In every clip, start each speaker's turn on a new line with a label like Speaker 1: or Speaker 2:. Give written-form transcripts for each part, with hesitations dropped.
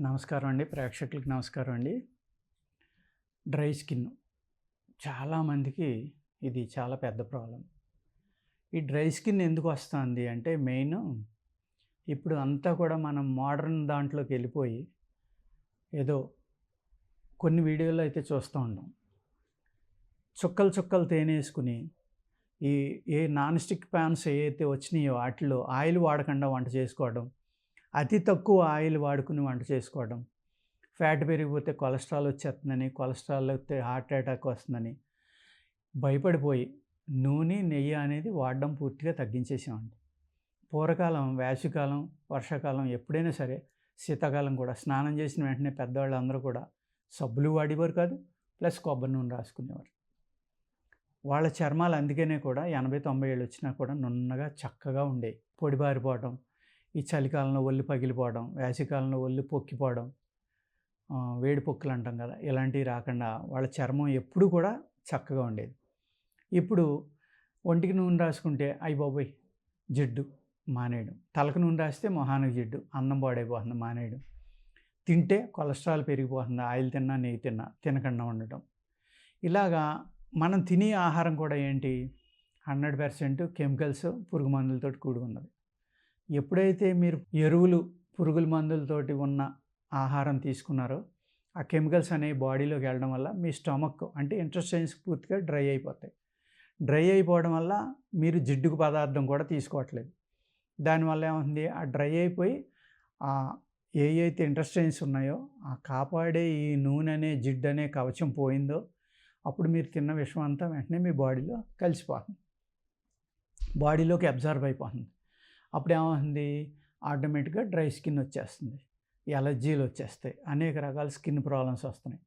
Speaker 1: నమస్కారం అండి. ప్రేక్షకులకి నమస్కారం అండి. డ్రై స్కిన్ చాలామందికి ఇది చాలా పెద్ద ప్రాబ్లం. ఈ డ్రై స్కిన్ ఎందుకు వస్తుంది అంటే మెయిన్ ఇప్పుడు అంతా కూడా మనం మోడర్న్ దాంట్లోకి వెళ్ళిపోయి ఏదో కొన్ని వీడియోలో అయితే చూస్తూ ఉంటాం. చుక్కలు చుక్కలు తేనేసుకుని ఈ నాన్ స్టిక్ ప్యాన్స్ ఏవైతే వచ్చినాయో వాటిలో ఆయిల్ వాడకుండా వంట చేసుకోవడం, అతి తక్కువ ఆయిల్ వాడుకుని వంట చేసుకోవడం, ఫ్యాట్ పెరిగిపోతే కొలెస్ట్రాల్ వచ్చేస్తుందని, కొలెస్ట్రాల్ వస్తే హార్ట్ అటాక్ వస్తుందని భయపడిపోయి నూనె, నెయ్యి అనేది వాడడం పూర్తిగా తగ్గించేసామండి. పూర్వకాలం వేసవికాలం, వర్షాకాలం ఎప్పుడైనా సరే, శీతాకాలం కూడా స్నానం చేసిన వెంటనే పెద్దవాళ్ళందరూ కూడా సబ్బులు వాడేవారు కాదు, ప్లస్ కొబ్బరి నూనె రాసుకునేవారు. వాళ్ళ చర్మాలు అందుకనే కూడా 80-90 ఏళ్ళు వచ్చినా కూడా నున్నగా చక్కగా ఉండేవి. పొడిబారిపోవడం, ఈ చలికాలంలో ఒళ్ళు పగిలిపోవడం, వేసవికాలంలో ఒళ్ళు పొక్కిపోవడం, వేడి పొక్కులు అంటాం కదా, ఇలాంటివి రాకుండా వాళ్ళ చర్మం ఎప్పుడూ కూడా చక్కగా ఉండేది. ఇప్పుడు ఒంటికి నూనె రాసుకుంటే అయ్య బాబోయ్ జిడ్డు మానేయడం, తలకు నూనె రాస్తే మొహానికి జిడ్డు, అందం పాడైపోతుంది మానేయడం, తింటే కొలెస్ట్రాల్ పెరిగిపోతుంది, ఆయిల్ తిన్నా నెయ్యి తిన్నా తినకుండా ఉండటం. ఇలాగా మనం తినే ఆహారం కూడా ఏంటి 100% కెమికల్స్, పురుగు మందులతో కూడి ఉన్నది. ఎప్పుడైతే మీరు ఎరువులు, పురుగుల మందులతోటి ఉన్న ఆహారం తీసుకున్నారో ఆ కెమికల్స్ అనేవి బాడీలోకి వెళ్ళడం వల్ల మీ స్టమక్ అంటే ఇంటెస్టైన్స్ పూర్తిగా డ్రై అయిపోతాయి. డ్రై అయిపోవడం వల్ల మీరు జిడ్డుకు పదార్థం కూడా తీసుకోవట్లేదు. దానివల్ల ఏమవుతుంది, ఆ డ్రై అయిపోయి ఏవైతే ఇంటెస్టైన్స్ ఉన్నాయో ఆ కాపాడే ఈ నూనె అనే జిడ్డు అనే కవచం పోయిందో అప్పుడు మీరు తిన్న విషం అంతా వెంటనే మీ బాడీలో కలిసిపోతుంది, బాడీలోకి అబ్జర్వ్ అయిపోతుంది. అప్పుడు ఏమవుతుంది, ఆటోమేటిక్గా డ్రై స్కిన్ వచ్చేస్తుంది, ఎలర్జీలు వచ్చేస్తాయి, అనేక రకాల స్కిన్ ప్రాబ్లమ్స్ వస్తున్నాయి.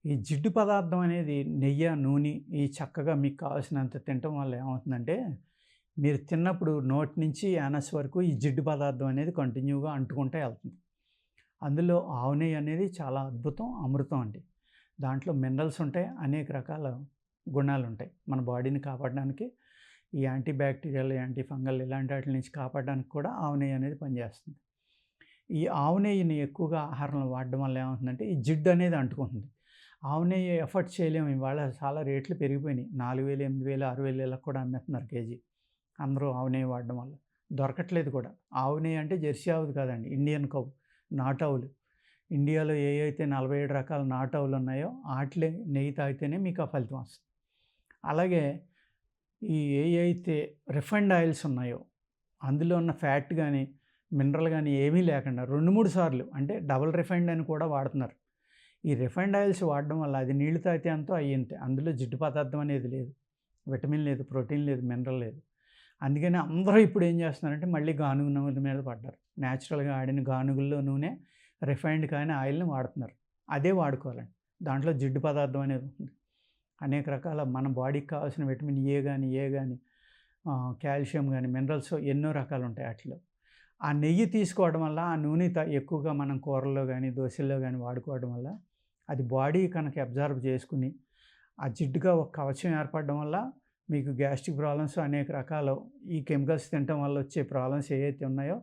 Speaker 1: ఈ జిడ్డు పదార్థం అనేది నెయ్యి, నూనె ఈ చక్కగా మీకు కావాల్సినంత తినటం వల్ల ఏమవుతుందంటే మీరు తిన్నప్పుడు నోటి నుంచి యానస్ వరకు ఈ జిడ్డు పదార్థం అనేది కంటిన్యూగా అంటుకుంటూ వెళ్తుంది. అందులో ఆవు నెయ్యి అనేది చాలా అద్భుతం, అమృతం అండి. దాంట్లో మినరల్స్ ఉంటాయి, అనేక రకాల గుణాలు ఉంటాయి. మన బాడీని కాపాడడానికి ఈ యాంటీ బ్యాక్టీరియల్, యాంటీ ఫంగల్ ఇలాంటి వాటి నుంచి కాపాడడానికి కూడా ఆవు నెయ్యి అనేది పనిచేస్తుంది. ఈ ఆవు నెయ్యిని ఎక్కువగా ఆహారంలో వాడడం వల్ల ఏమవుతుందంటే ఈ జిడ్డు అనేది అంటుకుంటుంది. ఆవు నెయ్యి ఎఫర్ట్ చేయలేము, ఇవాళ చాలా రేట్లు పెరిగిపోయినాయి. 4000, 8000, 6000 కూడా అమ్మేస్తున్నారు కేజీ. అందరూ ఆవు నెయ్యి వాడడం వల్ల దొరకట్లేదు కూడా. ఆవు నెయ్యి అంటే జెర్సీ ఆవుది కాదండి, ఇండియన్ కౌ, నాటావులు. ఇండియాలో ఏవైతే 47 రకాల నాటావులు ఉన్నాయో వాటిలో నెయ్యి తాగితేనే మీకు ఆ ఫలితం వస్తుంది. అలాగే ఈ ఏవైతే రిఫైన్డ్ ఆయిల్స్ ఉన్నాయో అందులో ఉన్న ఫ్యాట్ కానీ మినరల్ కానీ ఏమీ లేకుండా 2-3 సార్లు అంటే డబుల్ రిఫైన్డ్ అని కూడా వాడుతున్నారు. ఈ రిఫైన్డ్ ఆయిల్స్ వాడడం వల్ల అది నీళ్లు తాగితే అంతా అయ్యింతే, అందులో జిడ్డు పదార్థం అనేది లేదు, విటమిన్ లేదు, ప్రోటీన్ లేదు, మినరల్ లేదు. అందుకని అందరూ ఇప్పుడు ఏం చేస్తున్నారంటే మళ్ళీ గానుగ నూనె మీద పడ్డారు. న్యాచురల్గా ఆడిన గానుగుల్లో నూనె, రిఫైన్డ్ కానీ ఆయిల్ని వాడుతున్నారు. అదే వాడుకోవాలండి, దాంట్లో జిడ్డు పదార్థం అనేది ఉంది. అనేక రకాల మన బాడీకి కావాల్సిన విటమిన్ ఏ కానీ కాల్షియం కానీ మినరల్స్ ఎన్నో రకాలు ఉంటాయి వాటిలో. ఆ నెయ్యి తీసుకోవడం వల్ల, ఆ నూనె ఎక్కువగా మనం కూరల్లో కానీ దోశల్లో కానీ వాడుకోవడం వల్ల అది బాడీ కనుక అబ్జర్వ్ చేసుకుని ఆ జిడ్డుగా ఒక కవచం ఏర్పడడం వల్ల మీకు గ్యాస్ట్రిక్ ప్రాబ్లమ్స్ అనేక రకాలు ఈ కెమికల్స్ తినటం వల్ల వచ్చే ప్రాబ్లమ్స్ ఏవైతే ఉన్నాయో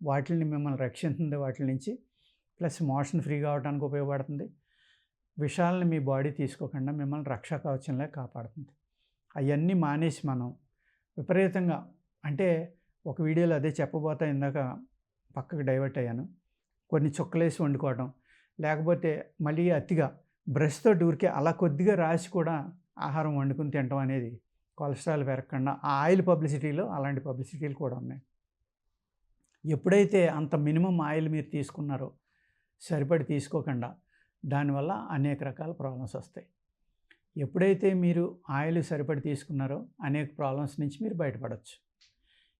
Speaker 1: వాటిని మిమ్మల్ని రక్షిస్తుంది, వాటి నుంచి ప్లస్ మోషన్ ఫ్రీగా అవడానికి ఉపయోగపడుతుంది. విషాలను మీ బాడీ తీసుకోకుండా మిమ్మల్ని రక్షా కవచంలా కాపాడుతుంది. అవన్నీ మానేసి మనం విపరీతంగా అంటే ఒక వీడియోలో అదే చెప్పబోతా, ఇందాక పక్కకు డైవర్ట్ అయ్యాను. కొన్ని చుక్కలేసి వండుకోవడం, లేకపోతే మళ్ళీ అతిగా బ్రష్ తోటి ఊరికే అలా కొద్దిగా రాసి కూడా ఆహారం వండుకుని తినడం అనేది కొలెస్ట్రాల్ పెరగకుండా, ఆ ఆయిల్ పబ్లిసిటీలో అలాంటి పబ్లిసిటీలు కూడా ఉన్నాయి. ఎప్పుడైతే అంత మినిమం ఆయిల్ మీరు తీసుకున్నారో సరిపడి తీసుకోకుండా దానివల్ల అనేక రకాల ప్రాబ్లమ్స్ వస్తాయి. ఎప్పుడైతే మీరు ఆయిల్ సరిపడి తీసుకున్నారో అనేక ప్రాబ్లమ్స్ నుంచి మీరు బయటపడవచ్చు.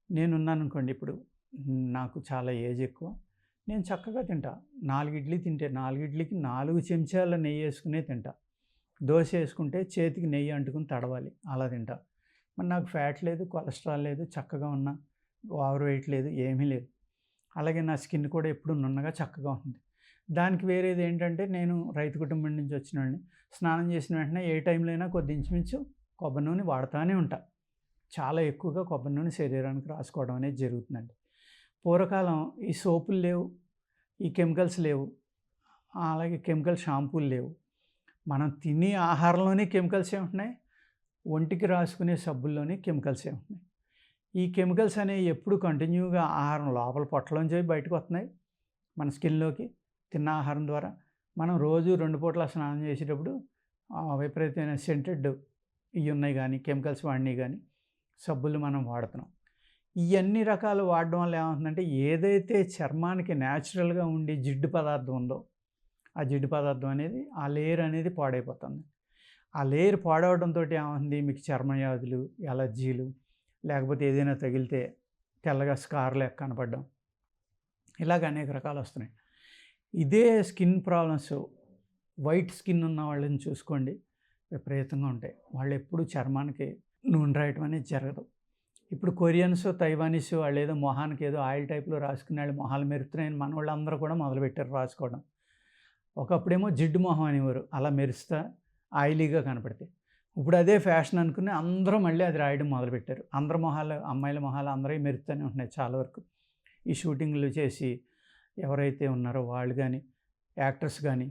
Speaker 1: నేనున్నాను అనుకోండి, ఇప్పుడు నాకు చాలా ఏజ్ ఎక్కువ, నేను చక్కగా తింటా. 4 ఇడ్లీ తింటే 4 ఇడ్లీకి 4 చెంచాల నెయ్యి వేసుకునే తింటా. దోశ వేసుకుంటే చేతికి నెయ్యి అంటుకుని తడవాలి, అలా తింటా. మరి నాకు ఫ్యాట్ లేదు, కొలెస్ట్రాల్ లేదు, చక్కగా ఉన్నా, ఓవర్ వెయిట్ లేదు, ఏమీ లేదు. అలాగే నా స్కిన్ కూడా ఎప్పుడు నున్నగా చక్కగా ఉంటుంది. దానికి వేరేది ఏంటంటే నేను రైతు కుటుంబం నుంచి వచ్చినవాడిని. స్నానం చేసిన వెంటనే ఏ టైంలో అయినా కొద్ది ఇంచుమించు కొబ్బరి నూనె వాడుతూనే ఉంటా. చాలా ఎక్కువగా కొబ్బరి నూనె శరీరానికి రాసుకోవడం అనేది జరుగుతుందండి. పూర్వకాలం ఈ సోపులు లేవు, ఈ కెమికల్స్ లేవు. అలాగే కెమికల్ షాంపూలు లేవు. మనం తినే ఆహారంలోనే కెమికల్సే ఉంటున్నాయి. ఒంటికి రాసుకునే సబ్బుల్లోని కెమికల్సే ఉంటున్నాయి. ఈ కెమికల్స్ అనేవి ఎప్పుడు కంటిన్యూగా ఆహారం లోపల పొట్టలోంచి బయటకు వస్తున్నాయి మన స్కిన్లోకి తిన్న ఆహారం ద్వారా. మనం రోజు 2 పూటల స్నానం చేసేటప్పుడు విపరీతమైన సెంటెడ్ ఇవి ఉన్నాయి కానీ కెమికల్స్ వాడినవి కానీ సబ్బులు మనం వాడుతున్నాం. ఇవన్నీ రకాలు వాడడం వల్ల ఏమవుతుందంటే ఏదైతే చర్మానికి న్యాచురల్గా ఉండి జిడ్డు పదార్థం ఉందో ఆ జిడ్డు పదార్థం అనేది ఆ లేయర్ అనేది పాడైపోతుంది. ఆ లేయర్ పాడవడంతో ఏమవుతుంది, మీకు చర్మ వ్యాధులు, ఎలర్జీలు, లేకపోతే ఏదైనా తగిలితే తెల్లగా స్కార్ లెక్క కనపడడం, ఇలాగ అనేక రకాలు వస్తున్నాయి. ఇదే స్కిన్ ప్రాబ్లమ్స్ వైట్ స్కిన్ ఉన్న వాళ్ళని చూసుకోండి, విపరీతంగా ఉంటాయి. వాళ్ళు ఎప్పుడు చర్మానికి నూనె రాయటం అనేది జరగదు. ఇప్పుడు కొరియన్స్, తైవానీస్ వాళ్ళు ఏదో మొహానికి ఏదో ఆయిల్ టైప్లో రాసుకునే వాళ్ళు మొహాలు మెరుస్తున్నాయని మన వాళ్ళందరూ కూడా మొదలుపెట్టారు రాసుకోవడం. ఒకప్పుడేమో జిడ్డు మొహం అనేవారు, అలా మెరుస్తా ఆయిలీగా కనపడితే. ఇప్పుడు అదే ఫ్యాషన్ అనుకుని అందరూ మళ్ళీ అది రాయడం మొదలుపెట్టారు. అందరి మొహాలు, అమ్మాయిల మొహాలు అందరూ మెరుస్తూనే ఉంటున్నాయి చాలా వరకు. ఈ షూటింగ్లు చేసి ఎవరైతే ఉన్నారో వాళ్ళు కానీ, యాక్టర్స్ కానీ,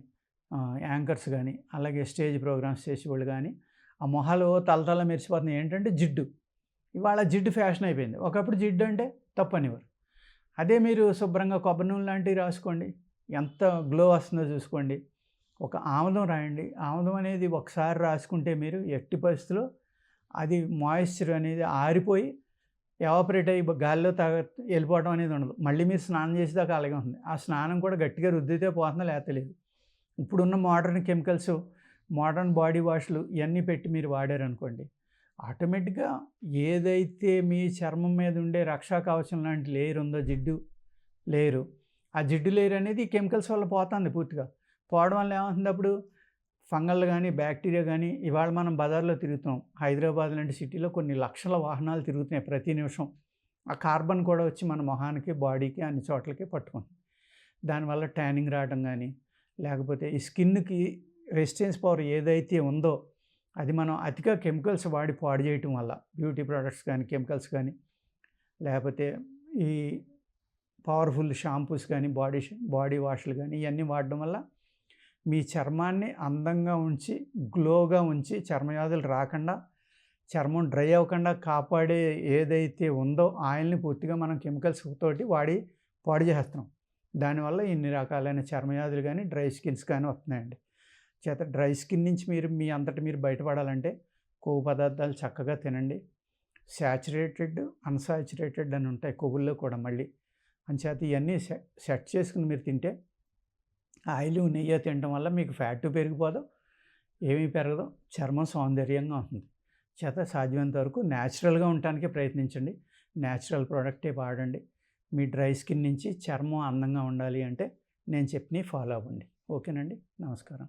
Speaker 1: యాంకర్స్ కానీ, అలాగే స్టేజ్ ప్రోగ్రామ్స్ చేసేవాళ్ళు కానీ ఆ మొహాలు తలతల మెరిసిపోతున్నాయి. ఏంటంటే జిడ్డు. ఇవాళ జిడ్డు ఫ్యాషన్ అయిపోయింది. ఒకప్పుడు జిడ్డు అంటే తప్పు అనేవారు. అదే మీరు శుభ్రంగా కొబ్బరి నూనె లాంటివి రాసుకోండి, ఎంత గ్లో వస్తుందో చూసుకోండి. ఒక ఆముదం రాయండి. ఆముదం అనేది ఒకసారి రాసుకుంటే మీరు ఎట్టి పరిస్థితుల్లో అది మాయిశ్చర్ అనేది ఆరిపోయి ఎవాపరేట్ అయ్యి గాలిలో వెళ్ళిపోవడం అనేది ఉండదు. మళ్ళీ మీరు స్నానం చేసేదాకా అలాగే ఉంటుంది. ఆ స్నానం కూడా గట్టిగా రుద్దితే పోతుందో లేకపోతే లేదు. ఇప్పుడున్న మోడర్న్ కెమికల్స్, మోడర్న్ బాడీ వాష్లు ఇవన్నీ పెట్టి మీరు వాడారనుకోండి, ఆటోమేటిక్గా ఏదైతే మీ చర్మం మీద ఉండే రక్షా కవచం లాంటి లేయర్ ఉందో, జిడ్డు లేయరు, ఆ జిడ్డు లేయర్ అనేది ఈ కెమికల్స్ వల్ల పోతుంది పూర్తిగా. పోవడం వల్ల ఏమవుతుంది, అప్పుడు ఫంగల్ కానీ బ్యాక్టీరియా కానీ, ఇవాళ మనం బజార్లో తిరుగుతాం. హైదరాబాద్ లాంటి సిటీలో కొన్ని లక్షల వాహనాలు తిరుగుతున్నాయి ప్రతి నిమిషం. ఆ కార్బన్ కూడా వచ్చి మన మొహానికి, బాడీకి, అన్ని చోట్లకి పట్టుకుంటుంది. దానివల్ల ట్యానింగ్ రావడం కానీ, లేకపోతే ఈ స్కిన్కి రెసిస్టెన్స్ పవర్ ఏదైతే ఉందో అది మనం అతిగా కెమికల్స్ వాడి పాడు చేయటం వల్ల, బ్యూటీ ప్రొడక్ట్స్ కానీ, కెమికల్స్ కానీ, లేకపోతే ఈ పవర్ఫుల్ షాంపూస్ కానీ, బాడీ వాష్లు కానీ ఇవన్నీ వాడడం వల్ల మీ చర్మాన్ని అందంగా ఉంచి, గ్లోగా ఉంచి, చర్మవ్యాధులు రాకుండా, చర్మం డ్రై అవ్వకుండా కాపాడే ఏదైతే ఉందో ఆయిల్ని పూర్తిగా మనం కెమికల్స్ తోటి వాడి పాడు చేస్తున్నాం. దానివల్ల ఇన్ని రకాలైన చర్మవ్యాధులు కానీ, డ్రై స్కిన్స్ కానీ వస్తున్నాయండి. చేత డ్రై స్కిన్ నుంచి మీరు మీ అంతటి మీరు బయటపడాలంటే కొవ్వు పదార్థాలు చక్కగా తినండి. శాచురేటెడ్, అన్సాచురేటెడ్ అని ఉంటాయి కొవ్వుల్లో కూడా మళ్ళీ. అంచేత ఇవన్నీ సెట్ చేసుకుని మీరు తింటే, ఆయిల్, నెయ్యి తినడం వల్ల మీకు ఫ్యాట్ పెరిగిపోదు, ఏమీ పెరగదు, చర్మం సౌందర్యంగా ఉంటుంది. చేత సాధ్యమైనంత వరకు న్యాచురల్గా ఉండటానికి ప్రయత్నించండి. న్యాచురల్ ప్రోడక్టే వాడండి. మీ డ్రై స్కిన్ నుంచి చర్మం అందంగా ఉండాలి అంటే నేను చెప్పినవి ఫాలో అవ్వండి. ఓకేనండి, నమస్కారం.